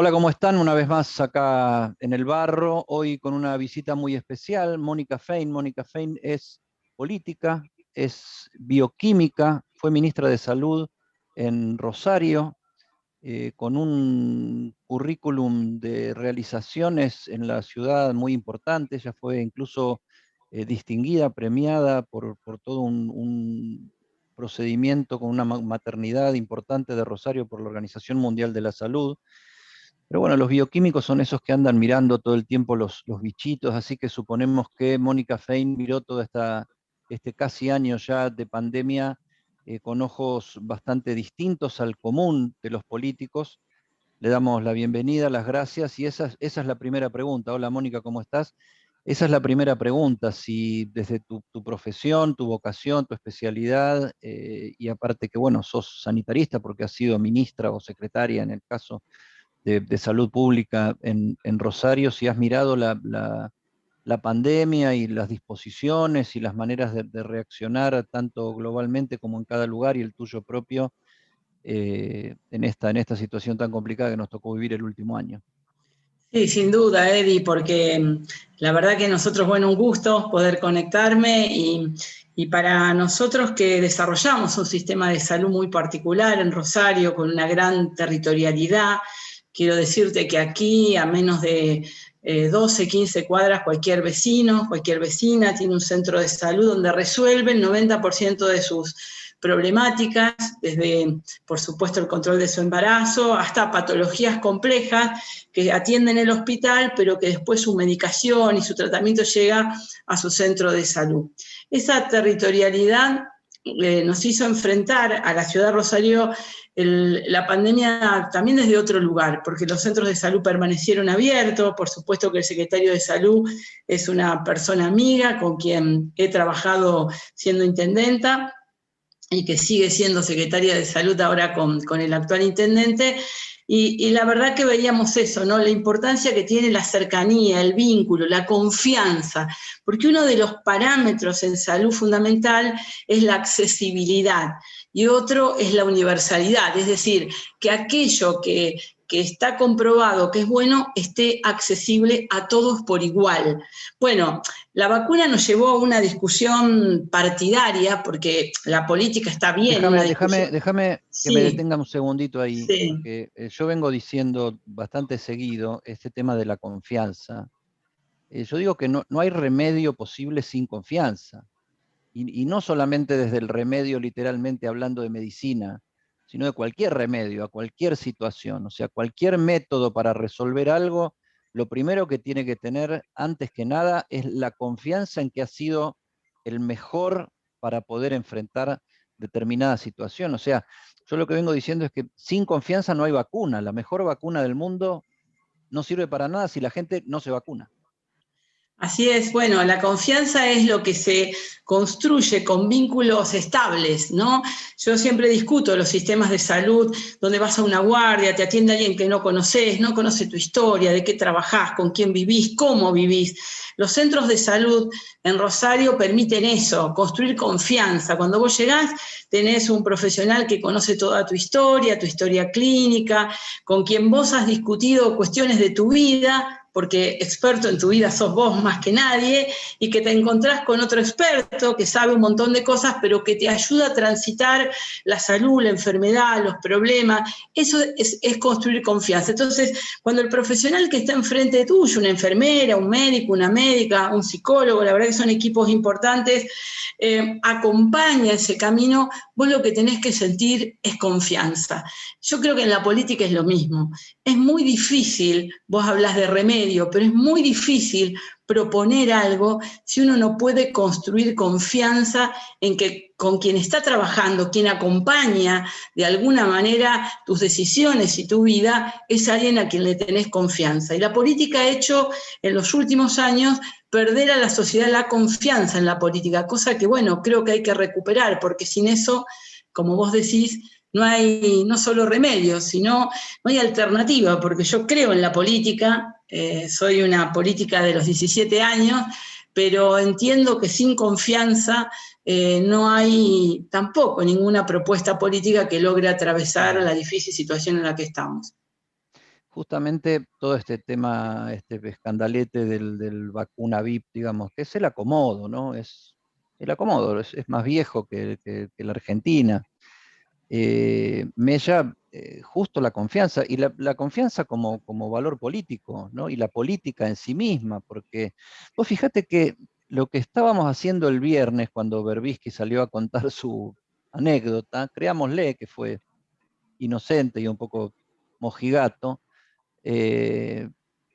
Hola, ¿cómo están? Una vez más acá en el Barro, hoy con una visita muy especial, Mónica Fein. Mónica Fein es política, es bioquímica, fue ministra de Salud en Rosario, con un currículum de realizaciones en la ciudad muy importante. Ella fue incluso distinguida, premiada por todo un procedimiento con una maternidad importante de Rosario por la Organización Mundial de la Salud. Pero bueno, los bioquímicos son esos que andan mirando todo el tiempo los bichitos, así que suponemos que Mónica Fein miró todo este casi año ya de pandemia con ojos bastante distintos al común de los políticos. Le damos la bienvenida, las gracias, y esa es la primera pregunta. Hola Mónica, ¿cómo estás? Esa es la primera pregunta, si desde tu profesión, tu vocación, tu especialidad, y aparte que, bueno, sos sanitarista porque has sido ministra o secretaria en el caso de salud pública en Rosario, si has mirado la pandemia y las disposiciones y las maneras de reaccionar tanto globalmente como en cada lugar y el tuyo propio en esta situación tan complicada que nos tocó vivir el último año. Sí, sin duda, Eddie, porque la verdad que nosotros, bueno, un gusto poder conectarme y para nosotros que desarrollamos un sistema de salud muy particular en Rosario, con una gran territorialidad, quiero decirte que aquí a menos de 12, 15 cuadras, cualquier vecino, cualquier vecina tiene un centro de salud donde resuelve el 90% de sus problemáticas, desde, por supuesto, el control de su embarazo, hasta patologías complejas que atienden el hospital, pero que después su medicación y su tratamiento llega a su centro de salud. Esa territorialidad nos hizo enfrentar a la ciudad de Rosario la pandemia también desde otro lugar, porque los centros de salud permanecieron abiertos. Por supuesto que el secretario de Salud es una persona amiga con quien he trabajado siendo intendenta y que sigue siendo secretaria de Salud ahora con el actual intendente, y la verdad que veíamos eso, ¿no? La importancia que tiene la cercanía, el vínculo, la confianza, porque uno de los parámetros en salud fundamental es la accesibilidad y otro es la universalidad, es decir, que aquello que está comprobado que es bueno esté accesible a todos por igual. Bueno, la vacuna nos llevó a una discusión partidaria, porque la política está bien, una discusión. Déjame que me Sí, detenga un segundito ahí, sí. porque yo vengo diciendo bastante seguido este tema de la confianza. Yo digo que no hay remedio posible sin confianza. Y no solamente desde el remedio, literalmente hablando de medicina, sino de cualquier remedio, a cualquier situación. O sea, cualquier método para resolver algo, lo primero que tiene que tener, antes que nada, es la confianza en que ha sido el mejor para poder enfrentar determinada situación. O sea, yo lo que vengo diciendo es que sin confianza no hay vacuna. La mejor vacuna del mundo no sirve para nada si la gente no se vacuna. Así es, bueno, la confianza es lo que se construye con vínculos estables, ¿no? Yo siempre discuto los sistemas de salud donde vas a una guardia, te atiende alguien que no conoces, no conoce tu historia, de qué trabajás, con quién vivís, cómo vivís. Los centros de salud en Rosario permiten eso, construir confianza. Cuando vos llegás, tenés un profesional que conoce toda tu historia clínica, con quien vos has discutido cuestiones de tu vida, porque experto en tu vida sos vos más que nadie, y que te encontrás con otro experto que sabe un montón de cosas, pero que te ayuda a transitar la salud, la enfermedad, los problemas. Eso es construir confianza. Entonces, cuando el profesional que está enfrente tuyo, una enfermera, un médico, una médica, un psicólogo, la verdad que son equipos importantes, acompaña ese camino, vos lo que tenés que sentir es confianza. Yo creo que en la política es lo mismo. Es muy difícil, vos hablas de remedio, pero es muy difícil proponer algo si uno no puede construir confianza en que con quien está trabajando, quien acompaña de alguna manera tus decisiones y tu vida, es alguien a quien le tenés confianza. Y la política ha hecho en los últimos años perder a la sociedad la confianza en la política, cosa que, bueno, creo que hay que recuperar, porque sin eso, como vos decís, no hay no solo remedios, sino no hay alternativa, porque yo creo en la política, soy una política de los 17 años, pero entiendo que sin confianza no hay tampoco ninguna propuesta política que logre atravesar la difícil situación en la que estamos. justamente todo este tema, este escandalete del vacuna VIP, digamos, que es el acomodo, ¿no? Es el acomodo, es más viejo que la Argentina. Mella, justo la confianza, y la confianza como valor político, ¿no? Y la política en sí misma, porque vos fíjate que lo que estábamos haciendo el viernes cuando Berbisky salió a contar su anécdota, creámosle que fue inocente y un poco mojigato, eh,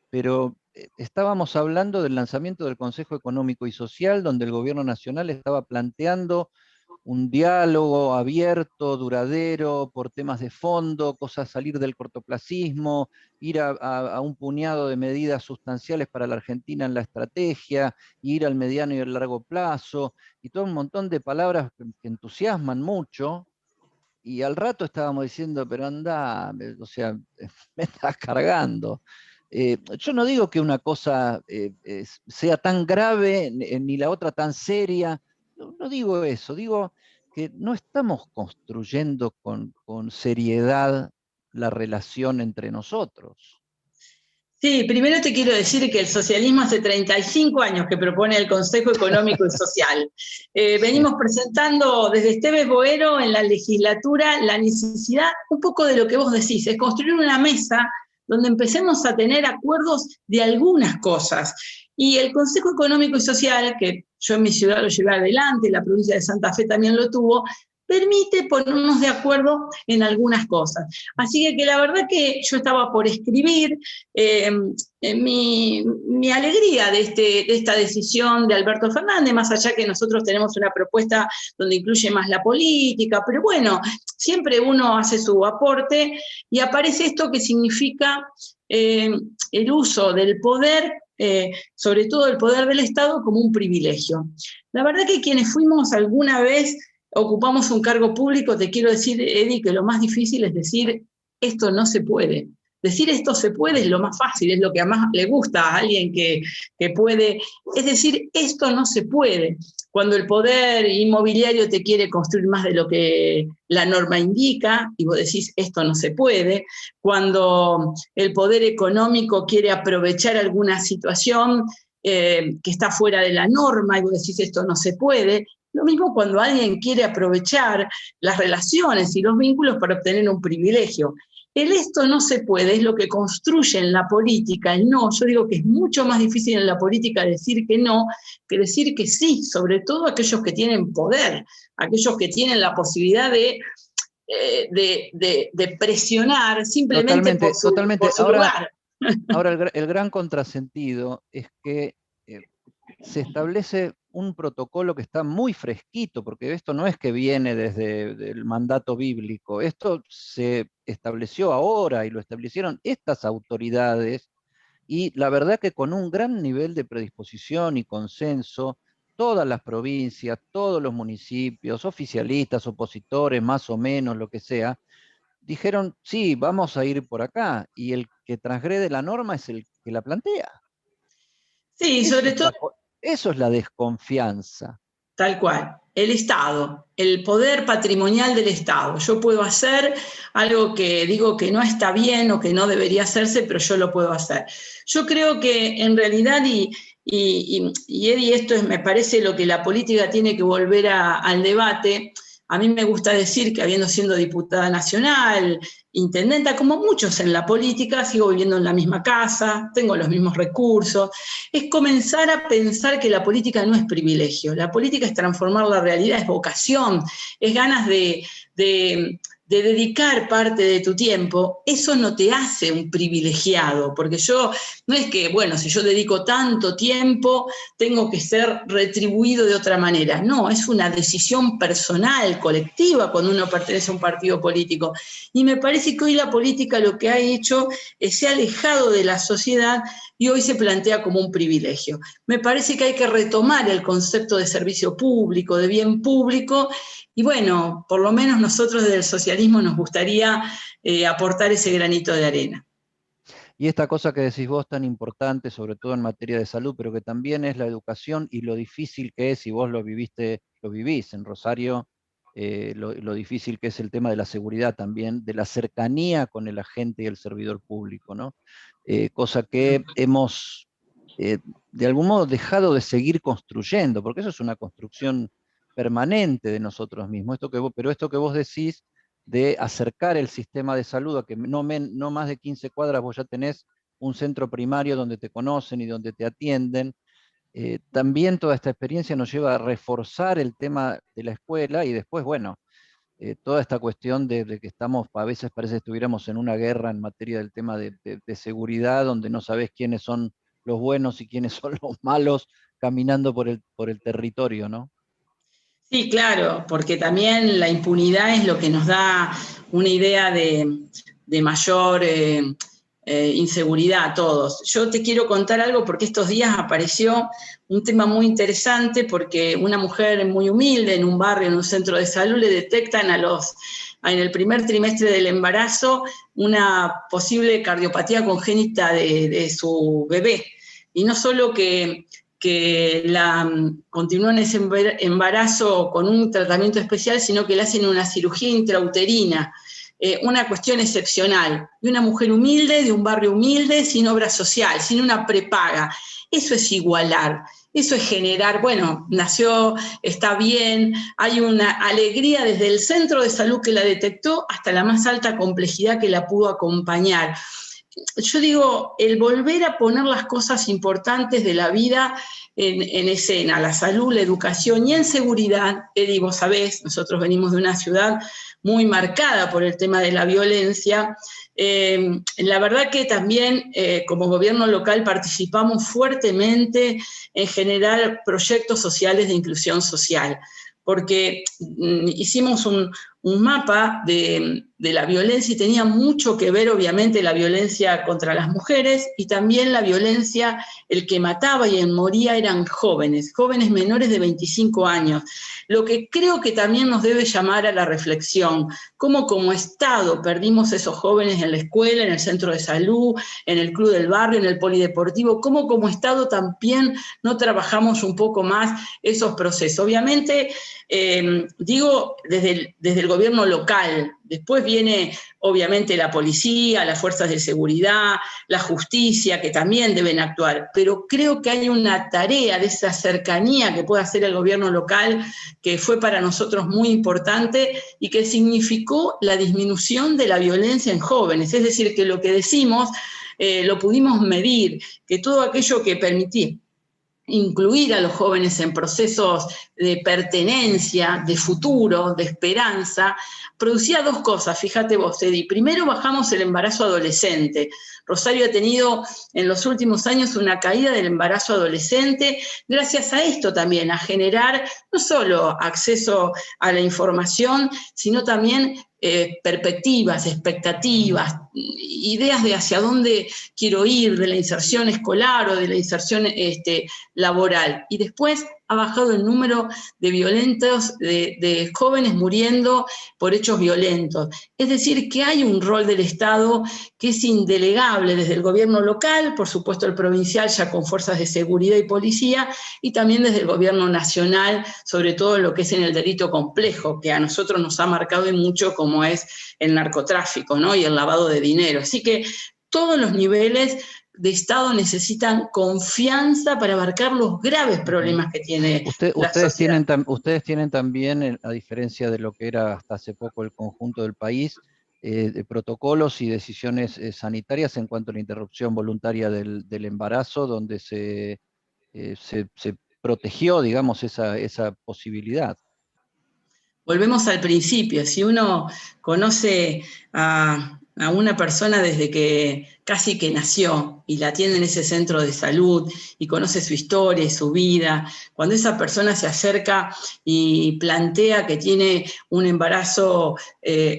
pero estábamos hablando del lanzamiento del Consejo Económico y Social, donde el gobierno nacional estaba planteando un diálogo abierto, duradero, por temas de fondo, cosas salir del cortoplacismo, ir a un puñado de medidas sustanciales para la Argentina en la estrategia, ir al mediano y al largo plazo, y todo un montón de palabras que entusiasman mucho, y al rato estábamos diciendo, pero anda, o sea, me estás cargando. Yo no digo que una cosa sea tan grave ni la otra tan seria, no digo eso, digo que no estamos construyendo con seriedad la relación entre nosotros. Sí, primero te quiero decir que el socialismo hace 35 años que propone el Consejo Económico y Social. Sí. Venimos presentando desde Esteves Boero en la legislatura la necesidad, un poco de lo que vos decís, es construir una mesa donde empecemos a tener acuerdos de algunas cosas. Y el Consejo Económico y Social, que yo en mi ciudad lo llevé adelante, la provincia de Santa Fe también lo tuvo, permite ponernos de acuerdo en algunas cosas. Así que la verdad que yo estaba por escribir mi alegría de esta decisión de Alberto Fernández, más allá que nosotros tenemos una propuesta donde incluye más la política, pero bueno, siempre uno hace su aporte y aparece esto que significa el uso del poder, sobre todo el poder del Estado, como un privilegio. La verdad que quienes fuimos alguna vez ocupamos un cargo público, te quiero decir, Eddie, que lo más difícil es decir, esto no se puede. Decir esto se puede es lo más fácil, es lo que más le gusta a alguien que puede. Es decir, esto no se puede. Cuando el poder inmobiliario te quiere construir más de lo que la norma indica y vos decís, esto no se puede. Cuando el poder económico quiere aprovechar alguna situación que está fuera de la norma y vos decís, esto no se puede. Lo mismo cuando alguien quiere aprovechar las relaciones y los vínculos para obtener un privilegio. El esto no se puede es lo que construye en la política el no. Yo digo que es mucho más difícil en la política decir que no que decir que sí, sobre todo aquellos que tienen poder, aquellos que tienen la posibilidad de presionar simplemente Totalmente, por totalmente. su lugar. Ahora el gran contrasentido es que se establece un protocolo que está muy fresquito, porque esto no es que viene desde el mandato bíblico, esto se estableció ahora y lo establecieron estas autoridades, y la verdad que con un gran nivel de predisposición y consenso, todas las provincias, todos los municipios, oficialistas, opositores, más o menos, lo que sea, dijeron, sí, vamos a ir por acá, y el que transgrede la norma es el que la plantea. Sí, Eso sobre es todo eso es la desconfianza. tal cual. El Estado, el poder patrimonial del Estado. Yo puedo hacer algo que digo que no está bien o que no debería hacerse, pero yo lo puedo hacer. Yo creo que en realidad, y Eddie, esto es, me parece lo que la política tiene que volver al debate. A mí me gusta decir que habiendo sido diputada nacional, intendenta, como muchos en la política, sigo viviendo en la misma casa, tengo los mismos recursos, es comenzar a pensar que la política no es privilegio, la política es transformar la realidad, es vocación, es ganas de dedicar parte de tu tiempo. Eso no te hace un privilegiado, porque yo, no es que, bueno, si yo dedico tanto tiempo, tengo que ser retribuido de otra manera. No, es una decisión personal, colectiva, cuando uno pertenece a un partido político. Y me parece que hoy la política lo que ha hecho es se ha alejado de la sociedad y hoy se plantea como un privilegio. Me parece que hay que retomar el concepto de servicio público, de bien público, y bueno, por lo menos nosotros desde el socialismo nos gustaría aportar ese granito de arena. Y esta cosa que decís vos tan importante, sobre todo en materia de salud, pero que también es la educación y lo difícil que es, si vos lo viviste, lo vivís en Rosario, lo difícil que es el tema de la seguridad también, de la cercanía con el agente y el servidor público, ¿no? Cosa que hemos, de algún modo, dejado de seguir construyendo, porque eso es una construcción permanente de nosotros mismos. Pero esto que vos decís de acercar el sistema de salud a que no más de 15 cuadras vos ya tenés un centro primario donde te conocen y donde te atienden. También toda esta experiencia nos lleva a reforzar el tema de la escuela y después, bueno, toda esta cuestión de que estamos, a veces parece que estuviéramos en una guerra en materia del tema de seguridad, donde no sabés quiénes son los buenos y quiénes son los malos caminando por el territorio, ¿no? Sí, claro, porque también la impunidad es lo que nos da una idea de mayor inseguridad a todos. Yo te quiero contar algo porque estos días apareció un tema muy interesante porque una mujer muy humilde en un barrio, en un centro de salud, le detectan en el primer trimestre del embarazo una posible cardiopatía congénita de su bebé. Y no solo que continúa en ese embarazo con un tratamiento especial, sino que le hacen una cirugía intrauterina, una cuestión excepcional, de una mujer humilde, de un barrio humilde, sin obra social, sin una prepaga. Eso es igualar, eso es generar, bueno, nació, está bien, hay una alegría desde el centro de salud que la detectó hasta la más alta complejidad que la pudo acompañar. Yo digo, el volver a poner las cosas importantes de la vida en escena, la salud, la educación y en seguridad. Eddie, vos sabés, nosotros venimos de una ciudad muy marcada por el tema de la violencia. La verdad que también como gobierno local participamos fuertemente en generar proyectos sociales de inclusión social, porque hicimos un mapa de la violencia y tenía mucho que ver, obviamente, la violencia contra las mujeres y también la violencia, el que mataba y el moría eran jóvenes menores de 25 años. Lo que creo que también nos debe llamar a la reflexión, cómo como Estado perdimos esos jóvenes en la escuela, en el centro de salud, en el club del barrio, en el polideportivo, cómo como Estado también no trabajamos un poco más esos procesos. Obviamente, digo, desde el gobierno local, después viene obviamente la policía, las fuerzas de seguridad, la justicia, que también deben actuar, pero creo que hay una tarea de esa cercanía que puede hacer el gobierno local que fue para nosotros muy importante y que significó la disminución de la violencia en jóvenes, es decir, que lo que decimos lo pudimos medir, que todo aquello que permitía incluir a los jóvenes en procesos de pertenencia, de futuro, de esperanza, producía dos cosas, fíjate vos, Eddie. Primero, bajamos el embarazo adolescente. Rosario ha tenido en los últimos años una caída del embarazo adolescente, gracias a esto también, a generar no solo acceso a la información, sino también perspectivas, expectativas, ideas de hacia dónde quiero ir, de la inserción escolar o de la inserción laboral. Y después ha bajado el número de violentos, de jóvenes muriendo por hechos violentos. Es decir, que hay un rol del Estado que es indelegable desde el gobierno local, por supuesto el provincial ya con fuerzas de seguridad y policía, y también desde el gobierno nacional, sobre todo en lo que es en el delito complejo, que a nosotros nos ha marcado en mucho como es el narcotráfico, ¿no? Y el lavado de dinero. Así que todos los niveles de Estado necesitan confianza para abarcar los graves problemas que tiene la sociedad. Ustedes tienen también, a diferencia de lo que era hasta hace poco el conjunto del país, de protocolos y decisiones sanitarias en cuanto a la interrupción voluntaria del embarazo, donde se protegió, digamos, esa posibilidad. Volvemos al principio, si uno conoce a una persona desde que casi que nació y la atiende en ese centro de salud y conoce su historia y su vida, cuando esa persona se acerca y plantea que tiene un embarazo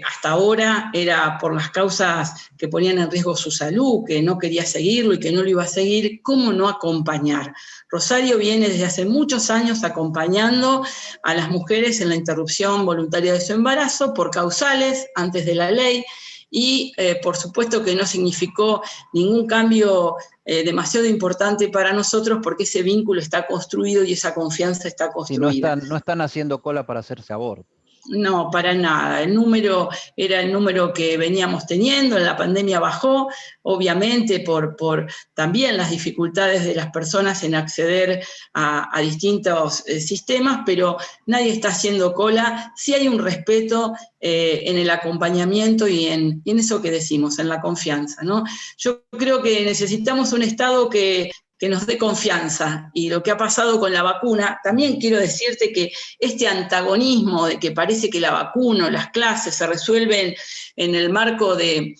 hasta ahora era por las causas que ponían en riesgo su salud, que no quería seguirlo y que no lo iba a seguir, ¿cómo no acompañar? Rosario viene desde hace muchos años acompañando a las mujeres en la interrupción voluntaria de su embarazo por causales antes de la ley y por supuesto que no significó ningún cambio demasiado importante para nosotros porque ese vínculo está construido y esa confianza está construida. Sí, no están haciendo cola para hacerse abortos. No, para nada. El número era el número que veníamos teniendo, en la pandemia bajó, obviamente por también las dificultades de las personas en acceder a distintos sistemas, pero nadie está haciendo cola. Sí hay un respeto en el acompañamiento y en eso que decimos, en la confianza, ¿no? Yo creo que necesitamos un Estado que nos dé confianza. Y lo que ha pasado con la vacuna, también quiero decirte que este antagonismo de que parece que la vacuna o las clases se resuelven en el marco de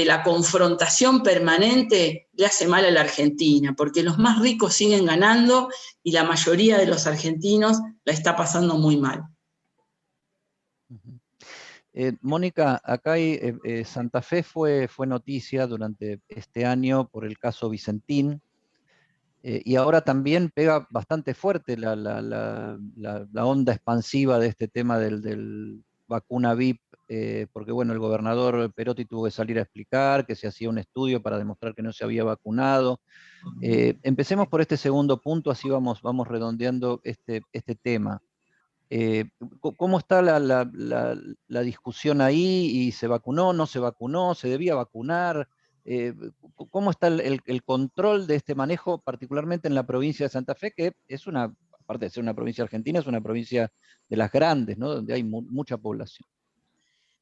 la confrontación permanente, le hace mal a la Argentina, porque los más ricos siguen ganando y la mayoría de los argentinos la está pasando muy mal. Mónica, acá Santa Fe fue noticia durante este año por el caso Vicentín, y ahora también pega bastante fuerte la onda expansiva de este tema del vacuna VIP, porque bueno, el gobernador Perotti tuvo que salir a explicar que se hacía un estudio para demostrar que no se había vacunado. Empecemos por este segundo punto, así vamos redondeando este tema. ¿Cómo está la discusión ahí? ¿Y se vacunó, no se vacunó, se debía vacunar? ¿Cómo está el control de este manejo, particularmente en la provincia de Santa Fe, que es aparte de ser una provincia argentina, es una provincia de las grandes, ¿no? Donde hay mucha población?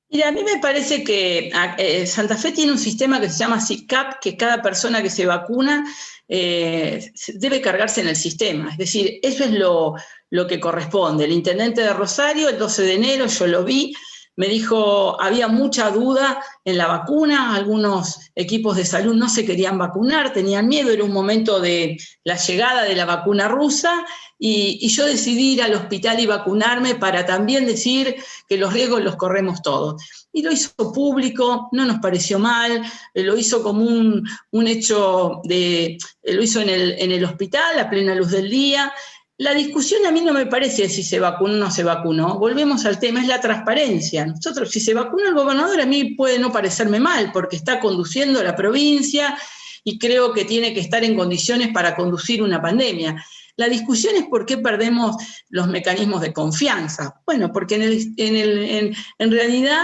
Mira, a mí me parece que Santa Fe tiene un sistema que se llama SICAP, que cada persona que se vacuna debe cargarse en el sistema. Es decir, eso es lo que corresponde. El intendente de Rosario, el 12 de enero, yo lo vi, me dijo, había mucha duda en la vacuna, algunos equipos de salud no se querían vacunar, tenían miedo, era un momento de la llegada de la vacuna rusa, y yo decidí ir al hospital y vacunarme para también decir que los riesgos los corremos todos. Y lo hizo público, no nos pareció mal, lo hizo como un hecho lo hizo en el hospital a plena luz del día. La discusión a mí no me parece si se vacunó o no se vacunó. Volvemos al tema, es la transparencia. Nosotros, si se vacunó el gobernador, a mí puede no parecerme mal, porque está conduciendo la provincia y creo que tiene que estar en condiciones para conducir una pandemia. La discusión es por qué perdemos los mecanismos de confianza. Bueno, porque en realidad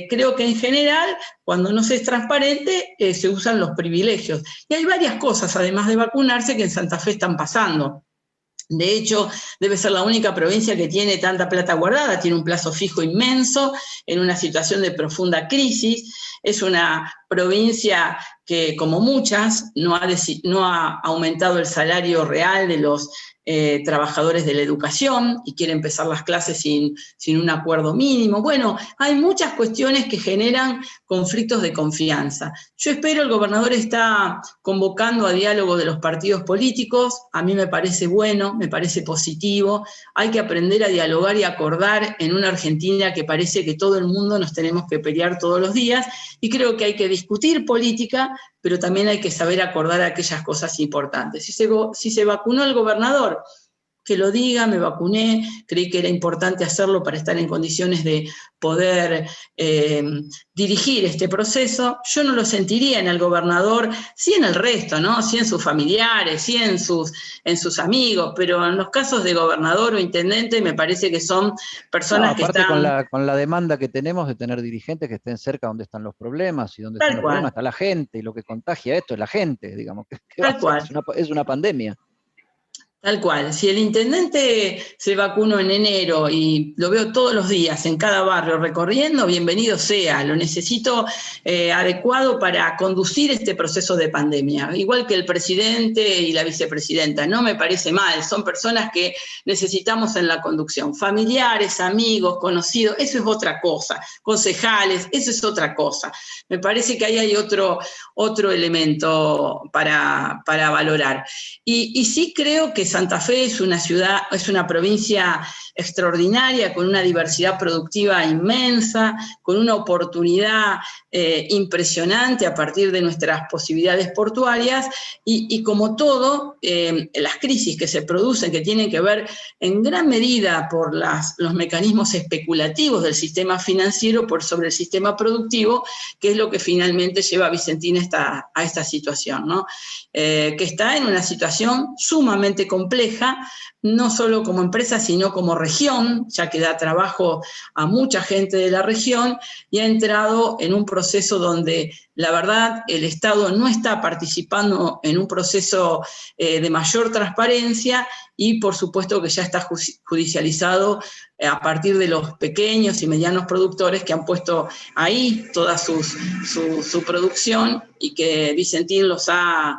creo que en general, cuando no se es transparente, se usan los privilegios. Y hay varias cosas, además de vacunarse, que en Santa Fe están pasando. De hecho, debe ser la única provincia que tiene tanta plata guardada, tiene un plazo fijo inmenso, en una situación de profunda crisis. Es una provincia que, como muchas, no ha aumentado el salario real de los trabajadores de la educación y quiere empezar las clases sin un acuerdo mínimo. Bueno, hay muchas cuestiones que generan conflictos de confianza. Yo espero, el gobernador está convocando a diálogo de los partidos políticos, a mí me parece bueno, me parece positivo, hay que aprender a dialogar y acordar en una Argentina que parece que todo el mundo nos tenemos que pelear todos los días, y creo que hay que discutir política, pero también hay que saber acordar aquellas cosas importantes. Si se vacunó el gobernador, que lo diga, me vacuné, creí que era importante hacerlo para estar en condiciones de poder dirigir este proceso. Yo no lo sentiría en el gobernador, sí en el resto, ¿no? Sí en sus familiares, sí en sus amigos, pero en los casos de gobernador o intendente me parece que son personas que están... Con la demanda que tenemos de tener dirigentes que estén cerca donde están los problemas, y donde están Tal los cual. problemas está la gente, y lo que contagia esto es la gente, digamos, Tal cual. es una pandemia. Tal cual. Si el intendente se vacunó en enero y lo veo todos los días en cada barrio recorriendo, bienvenido sea. Lo necesito adecuado para conducir este proceso de pandemia. Igual que el presidente y la vicepresidenta. No me parece mal. Son personas que necesitamos en la conducción. Familiares, amigos, conocidos, eso es otra cosa. Concejales, eso es otra cosa. Me parece que ahí hay otro elemento para valorar. Y sí creo que Santa Fe es una ciudad, es una provincia extraordinaria, con una diversidad productiva inmensa, con una oportunidad impresionante a partir de nuestras posibilidades portuarias, y como todo, las crisis que se producen, que tienen que ver en gran medida por los mecanismos especulativos del sistema financiero por sobre el sistema productivo, que es lo que finalmente lleva a Vicentín a esta situación, ¿no? Que está en una situación sumamente complicada, compleja, no solo como empresa, sino como región, ya que da trabajo a mucha gente de la región, y ha entrado en un proceso donde, la verdad, el Estado no está participando en un proceso de mayor transparencia, y por supuesto que ya está judicializado a partir de los pequeños y medianos productores que han puesto ahí toda su producción, y que Vicentín los ha,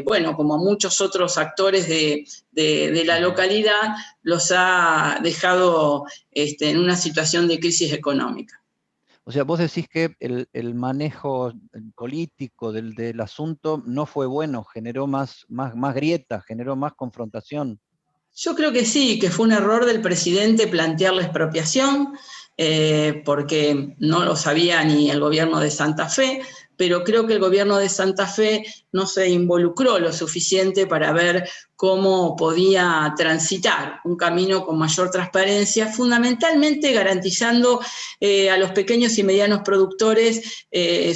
bueno, como muchos otros actores de la localidad, los ha dejado en una situación de crisis económica. O sea, vos decís que el manejo político del asunto no fue bueno, generó más grieta, generó más confrontación. Yo creo que sí, que fue un error del presidente plantear la expropiación, porque no lo sabía ni el gobierno de Santa Fe, pero creo que el gobierno de Santa Fe no se involucró lo suficiente para ver cómo podía transitar un camino con mayor transparencia, fundamentalmente garantizando a los pequeños y medianos productores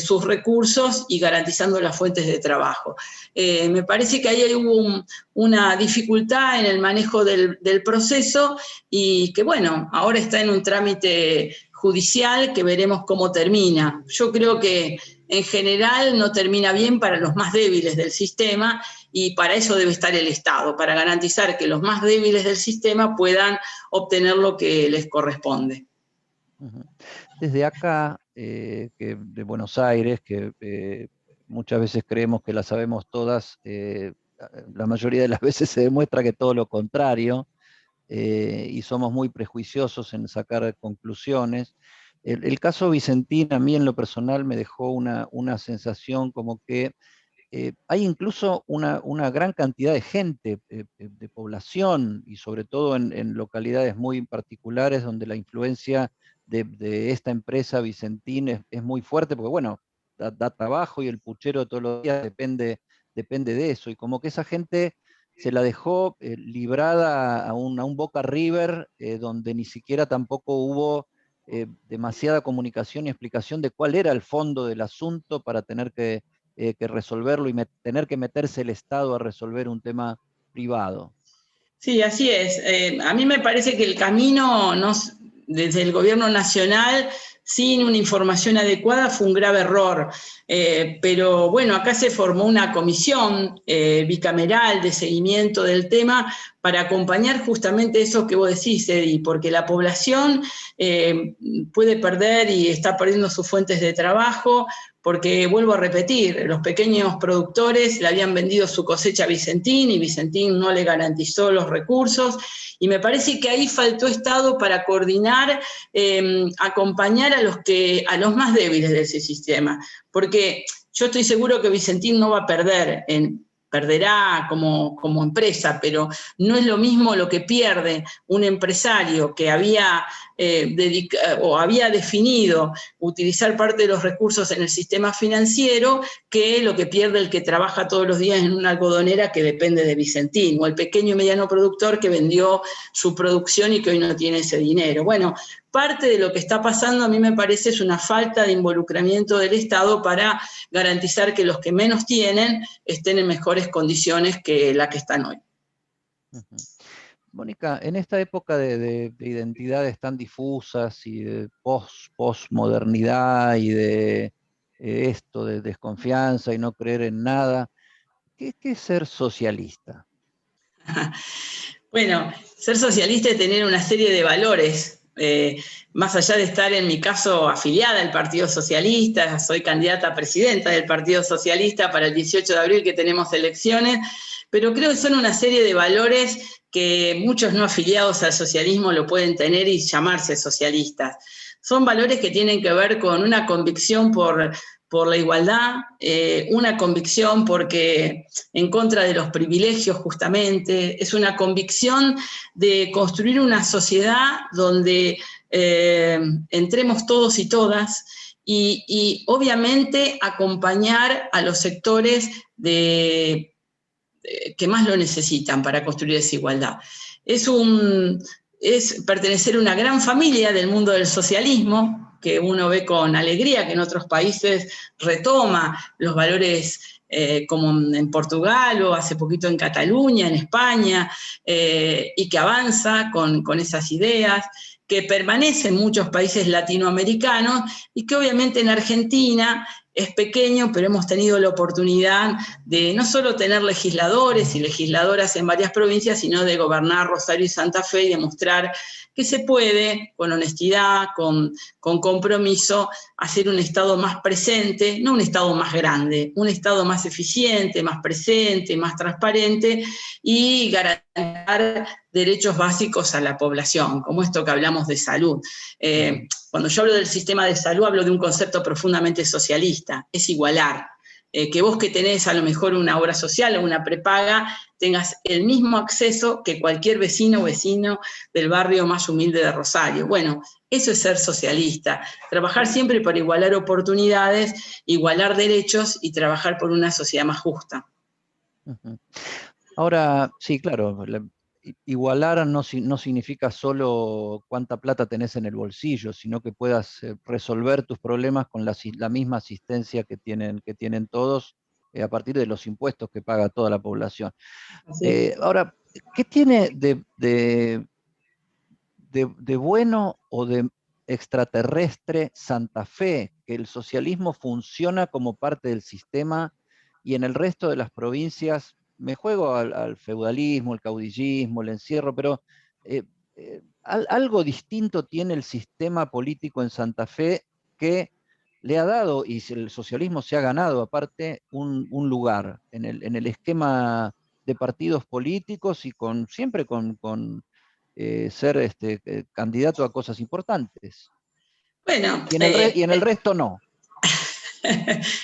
sus recursos y garantizando las fuentes de trabajo. Me parece que ahí hubo una dificultad en el manejo del proceso, y que, bueno, ahora está en un trámite judicial que veremos cómo termina. Yo creo que en general no termina bien para los más débiles del sistema, y para eso debe estar el Estado, para garantizar que los más débiles del sistema puedan obtener lo que les corresponde. Desde acá, de Buenos Aires, que muchas veces creemos que la sabemos todas, la mayoría de las veces se demuestra que todo lo contrario, y somos muy prejuiciosos en sacar conclusiones. El caso Vicentín a mí en lo personal me dejó una sensación como que hay incluso una gran cantidad de gente, de población, y sobre todo en localidades muy particulares donde la influencia de esta empresa Vicentín es muy fuerte, porque bueno, da trabajo y el puchero todos los días depende de eso, y como que esa gente se la dejó librada a un Boca River, donde ni siquiera tampoco hubo demasiada comunicación y explicación de cuál era el fondo del asunto para tener que resolverlo y tener que meterse el Estado a resolver un tema privado. Sí, así es. A mí me parece que el camino desde el gobierno nacional, sin una información adecuada, fue un grave error. Pero bueno, acá se formó una comisión bicameral de seguimiento del tema para acompañar justamente eso que vos decís, Edi, porque la población puede perder y está perdiendo sus fuentes de trabajo, porque, vuelvo a repetir, los pequeños productores le habían vendido su cosecha a Vicentín, y Vicentín no le garantizó los recursos, y me parece que ahí faltó Estado para coordinar, acompañar a los más débiles de ese sistema, porque yo estoy seguro que Vicentín no va a perder, perderá como empresa, pero no es lo mismo lo que pierde un empresario que había definido utilizar parte de los recursos en el sistema financiero, que lo que pierde el que trabaja todos los días en una algodonera que depende de Vicentín, o el pequeño y mediano productor que vendió su producción y que hoy no tiene ese dinero. Bueno, parte de lo que está pasando a mí me parece es una falta de involucramiento del Estado para garantizar que los que menos tienen estén en mejores condiciones que la que están hoy. Mónica, en esta época de identidades tan difusas y de postmodernidad y de esto de desconfianza y no creer en nada, ¿qué es ser socialista? Bueno, ser socialista es tener una serie de valores. Más allá de estar, en mi caso, afiliada al Partido Socialista, soy candidata a presidenta del Partido Socialista para el 18 de abril, que tenemos elecciones, pero creo que son una serie de valores que muchos no afiliados al socialismo lo pueden tener y llamarse socialistas. Son valores que tienen que ver con una convicción por la igualdad, una convicción porque en contra de los privilegios justamente, es una convicción de construir una sociedad donde entremos todos y todas, y obviamente acompañar a los sectores que más lo necesitan para construir esa igualdad. Es pertenecer a una gran familia del mundo del socialismo, que uno ve con alegría que en otros países retoma los valores como en Portugal o hace poquito en Cataluña, en España, y que avanza con esas ideas, que permanece en muchos países latinoamericanos y que obviamente en Argentina es pequeño, pero hemos tenido la oportunidad de no solo tener legisladores y legisladoras en varias provincias, sino de gobernar Rosario y Santa Fe y demostrar que se puede, con honestidad, con compromiso, hacer un Estado más presente, no un Estado más grande, un Estado más eficiente, más presente, más transparente y garantizar derechos básicos a la población, como esto que hablamos de salud. Cuando yo hablo del sistema de salud, hablo de un concepto profundamente socialista, es igualar. Que vos que tenés a lo mejor una obra social o una prepaga, tengas el mismo acceso que cualquier vecino o vecino del barrio más humilde de Rosario. Bueno, eso es ser socialista, trabajar siempre para igualar oportunidades, igualar derechos y trabajar por una sociedad más justa. Ahora, sí, claro, igualar no significa solo cuánta plata tenés en el bolsillo, sino que puedas resolver tus problemas con la misma asistencia que tienen todos a partir de los impuestos que paga toda la población. Ahora, ¿qué tiene de bueno o de extraterrestre Santa Fe, que el socialismo funciona como parte del sistema y en el resto de las provincias, me juego al feudalismo, el caudillismo, el encierro, pero algo distinto tiene el sistema político en Santa Fe que le ha dado, y el socialismo se ha ganado aparte, un lugar en el esquema de partidos políticos y siempre con ser candidato a cosas importantes. Bueno, Y en el resto no.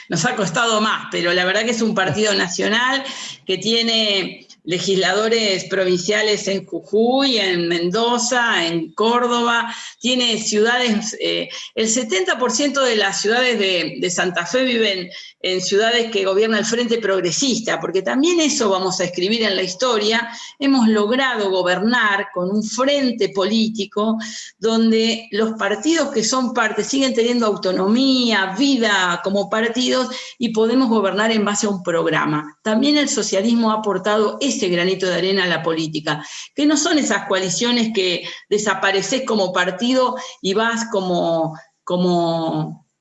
Nos ha costado más, pero la verdad que es un partido nacional que tiene legisladores provinciales en Jujuy, en Mendoza, en Córdoba, tiene ciudades, el 70% de las ciudades de Santa Fe viven en ciudades que gobierna el Frente Progresista, porque también eso vamos a escribir en la historia, hemos logrado gobernar con un frente político donde los partidos que son parte siguen teniendo autonomía, vida como partidos y podemos gobernar en base a un programa. También el socialismo ha aportado ese granito de arena a la política, que no son esas coaliciones que desapareces como partido y vas como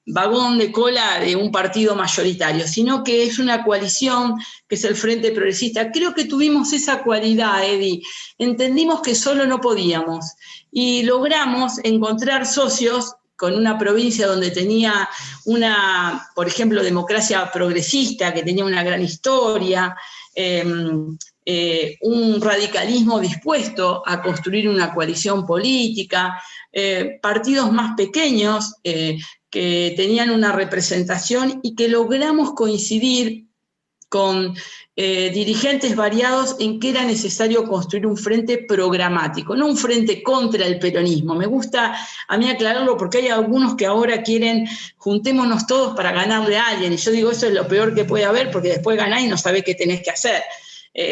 vagón de cola de un partido mayoritario, sino que es una coalición que es el Frente Progresista. Creo que tuvimos esa cualidad, Eddie. Entendimos que solo no podíamos y logramos encontrar socios con una provincia donde tenía una, por ejemplo, democracia progresista, que tenía una gran historia, un radicalismo dispuesto a construir una coalición política, partidos más pequeños que tenían una representación y que logramos coincidir con dirigentes variados en que era necesario construir un frente programático, no un frente contra el peronismo. Me gusta a mí aclararlo porque hay algunos que ahora quieren juntémonos todos para ganarle a alguien, y yo digo eso es lo peor que puede haber porque después ganás y no sabés qué tenés que hacer.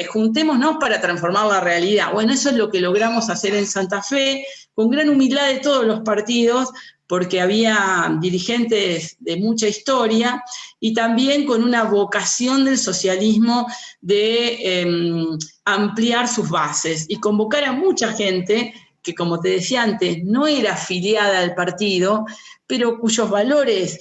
Juntémonos para transformar la realidad. Bueno, eso es lo que logramos hacer en Santa Fe, con gran humildad de todos los partidos, porque había dirigentes de mucha historia y también con una vocación del socialismo de ampliar sus bases y convocar a mucha gente que, como te decía antes, no era afiliada al partido, pero cuyos valores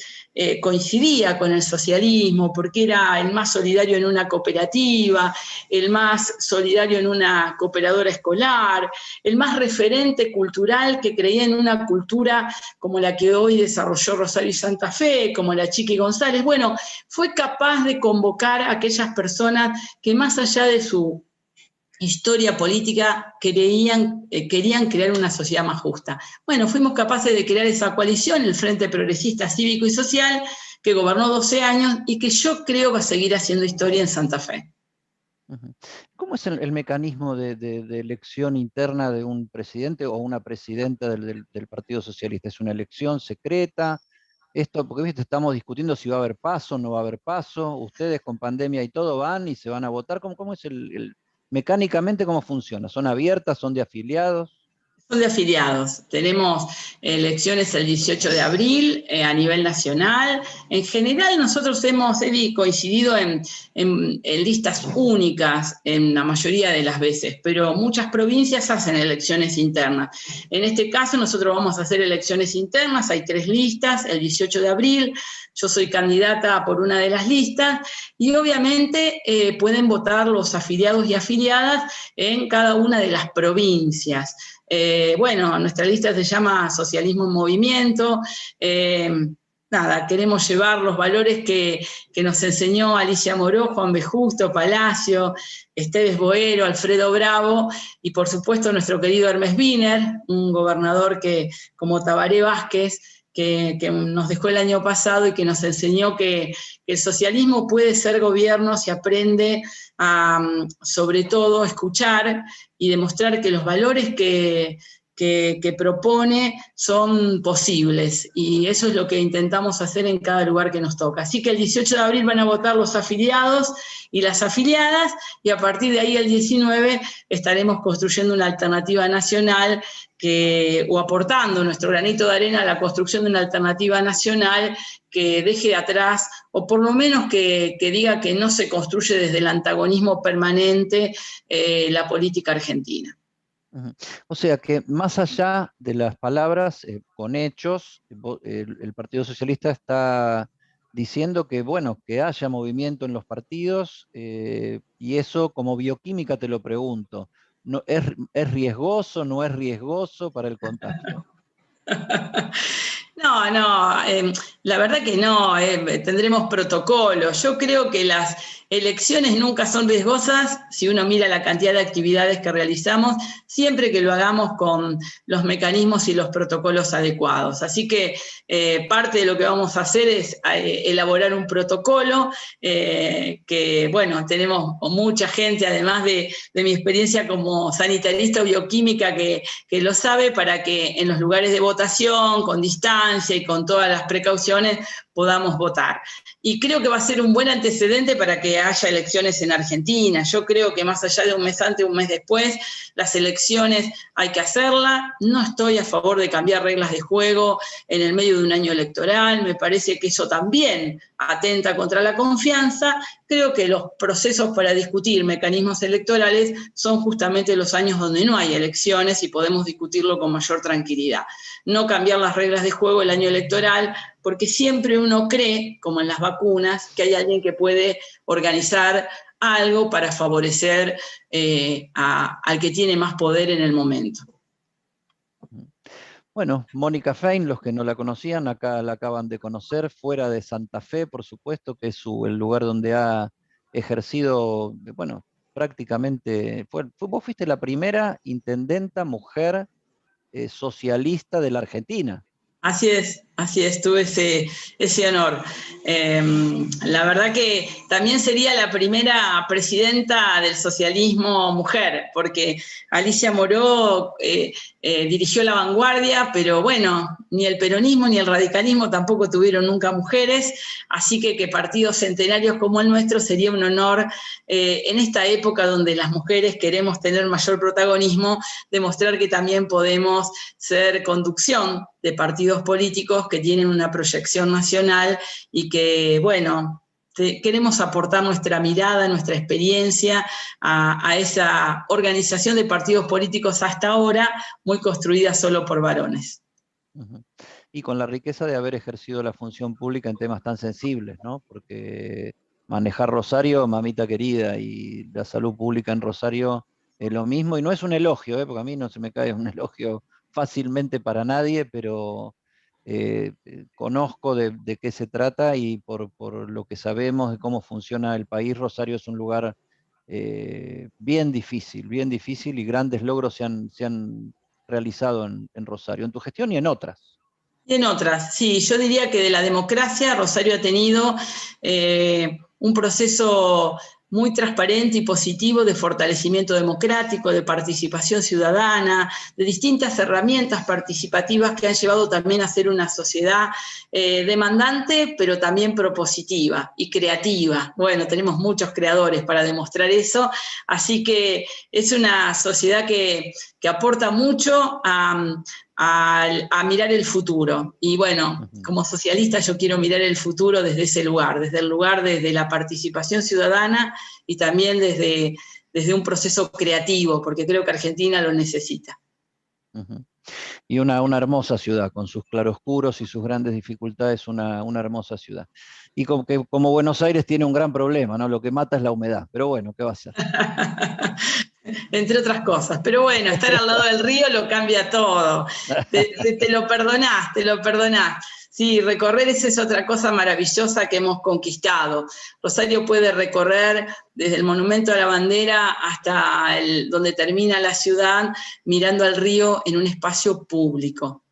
coincidía con el socialismo, porque era el más solidario en una cooperativa, el más solidario en una cooperadora escolar, el más referente cultural que creía en una cultura como la que hoy desarrolló Rosario y Santa Fe, como la Chiqui González. Bueno, fue capaz de convocar a aquellas personas que más allá de su historia política querían crear una sociedad más justa. Bueno, fuimos capaces de crear esa coalición, el Frente Progresista Cívico y Social, que gobernó 12 años y que yo creo va a seguir haciendo historia en Santa Fe. ¿Cómo es el mecanismo de elección interna de un presidente o una presidenta del Partido Socialista? ¿Es una elección secreta? Esto, porque ¿viste? Estamos discutiendo si va a haber paso, no va a haber paso. Ustedes con pandemia y todo van y se van a votar. ¿Cómo es mecánicamente cómo funciona? ¿Son abiertas? ¿Son de afiliados? Son de afiliados. Tenemos elecciones el 18 de abril a nivel nacional. En general nosotros hemos coincidido en listas únicas en la mayoría de las veces, pero muchas provincias hacen elecciones internas. En este caso nosotros vamos a hacer elecciones internas, hay 3 listas, el 18 de abril, yo soy candidata por una de las listas, y obviamente pueden votar los afiliados y afiliadas en cada una de las provincias. Bueno, nuestra lista se llama Socialismo en Movimiento. Nada, queremos llevar los valores que nos enseñó Alicia Moró, Juan B. Justo, Palacio, Esteves Boero, Alfredo Bravo, y por supuesto nuestro querido Hermes Wiener, un gobernador que, como Tabaré Vázquez, que nos dejó el año pasado y que nos enseñó que el socialismo puede ser gobierno si aprende a, sobre todo, escuchar y demostrar que los valores que propone son posibles, y eso es lo que intentamos hacer en cada lugar que nos toca. Así que el 18 de abril van a votar los afiliados y las afiliadas, y a partir de ahí el 19 estaremos construyendo una alternativa nacional o aportando nuestro granito de arena a la construcción de una alternativa nacional que deje atrás, o por lo menos que diga que no se construye desde el antagonismo permanente la política argentina. O sea que más allá de las palabras, con hechos, el Partido Socialista está diciendo que, bueno, que haya movimiento en los partidos, y eso como bioquímica te lo pregunto, ¿no, es riesgoso, no es riesgoso para el contagio? No, la verdad que no, tendremos protocolos. Yo creo que las elecciones nunca son riesgosas si uno mira la cantidad de actividades que realizamos, siempre que lo hagamos con los mecanismos y los protocolos adecuados. Así que parte de lo que vamos a hacer es elaborar un protocolo que, bueno, tenemos mucha gente, además de mi experiencia como sanitarista o bioquímica, que lo sabe, para que en los lugares de votación, con distancia y con todas las precauciones, podamos votar. Y creo que va a ser un buen antecedente para que haya elecciones en Argentina. Yo creo que más allá de un mes antes, un mes después, las elecciones hay que hacerlas. No estoy a favor de cambiar reglas de juego en el medio de un año electoral. Me parece que eso también atenta contra la confianza. Creo que los procesos para discutir mecanismos electorales son justamente los años donde no hay elecciones y podemos discutirlo con mayor tranquilidad. No cambiar las reglas de juego el año electoral, porque siempre uno cree, como en las vacunas, que hay alguien que puede organizar algo para favorecer al que tiene más poder en el momento. Bueno, Mónica Fein, los que no la conocían, acá la acaban de conocer, fuera de Santa Fe, por supuesto, que es el lugar donde ha ejercido, bueno, prácticamente, vos fuiste la primera intendenta mujer socialista de la Argentina. Así es, tuve ese honor. La verdad que también sería la primera presidenta del socialismo mujer, porque Alicia Moró dirigió La Vanguardia, pero bueno, ni el peronismo ni el radicalismo tampoco tuvieron nunca mujeres, así que partidos centenarios como el nuestro sería un honor en esta época donde las mujeres queremos tener mayor protagonismo, demostrar que también podemos ser conducción de partidos políticos que tienen una proyección nacional y que, bueno, queremos aportar nuestra mirada, nuestra experiencia a esa organización de partidos políticos hasta ahora muy construida solo por varones. Y con la riqueza de haber ejercido la función pública en temas tan sensibles, ¿no? Porque manejar Rosario, mamita querida, y la salud pública en Rosario es lo mismo, y no es un elogio, porque a mí no se me cae un elogio fácilmente para nadie, pero conozco de qué se trata, y por lo que sabemos de cómo funciona el país, Rosario es un lugar bien difícil, y grandes logros se han realizado en Rosario, en tu gestión y en otras. Y en otras, sí, yo diría que de la democracia Rosario ha tenido un proceso muy transparente y positivo de fortalecimiento democrático, de participación ciudadana, de distintas herramientas participativas que han llevado también a ser una sociedad demandante, pero también propositiva y creativa. Bueno, tenemos muchos creadores para demostrar eso, así que es una sociedad que aporta mucho a mirar el futuro. Y bueno, como socialista yo quiero mirar el futuro desde ese lugar, desde la participación ciudadana y también desde un proceso creativo, porque creo que Argentina lo necesita. Y una hermosa ciudad, con sus claroscuros y sus grandes dificultades, una hermosa ciudad. Y como Buenos Aires tiene un gran problema, ¿no? Lo que mata es la humedad, pero bueno, ¿qué va a ser? Entre otras cosas. Pero bueno, estar al lado del río lo cambia todo. Te lo perdonás, te lo perdonás. Sí, recorrer esa es otra cosa maravillosa que hemos conquistado. Rosario puede recorrer desde el Monumento a la Bandera hasta donde termina la ciudad, mirando al río en un espacio público,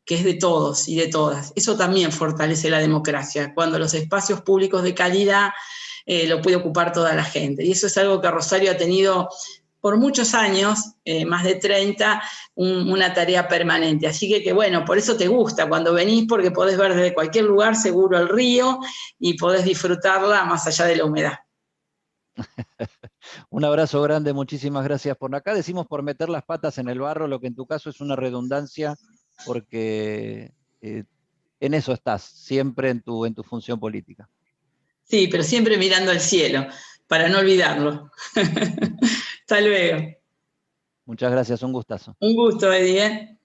que es de todos y de todas. Eso también fortalece la democracia, cuando los espacios públicos de calidad lo puede ocupar toda la gente. Y eso es algo que Rosario ha tenido por muchos años, más de 30, una tarea permanente. Así que bueno, por eso te gusta cuando venís, porque podés ver desde cualquier lugar seguro el río y podés disfrutarla más allá de la humedad. Un abrazo grande, muchísimas gracias por acá. Decimos por meter las patas en el barro, lo que en tu caso es una redundancia, porque en eso estás, siempre en tu función política. Sí, pero siempre mirando al cielo, para no olvidarlo. Hasta luego. Muchas gracias, un gustazo. Un gusto, Eddie.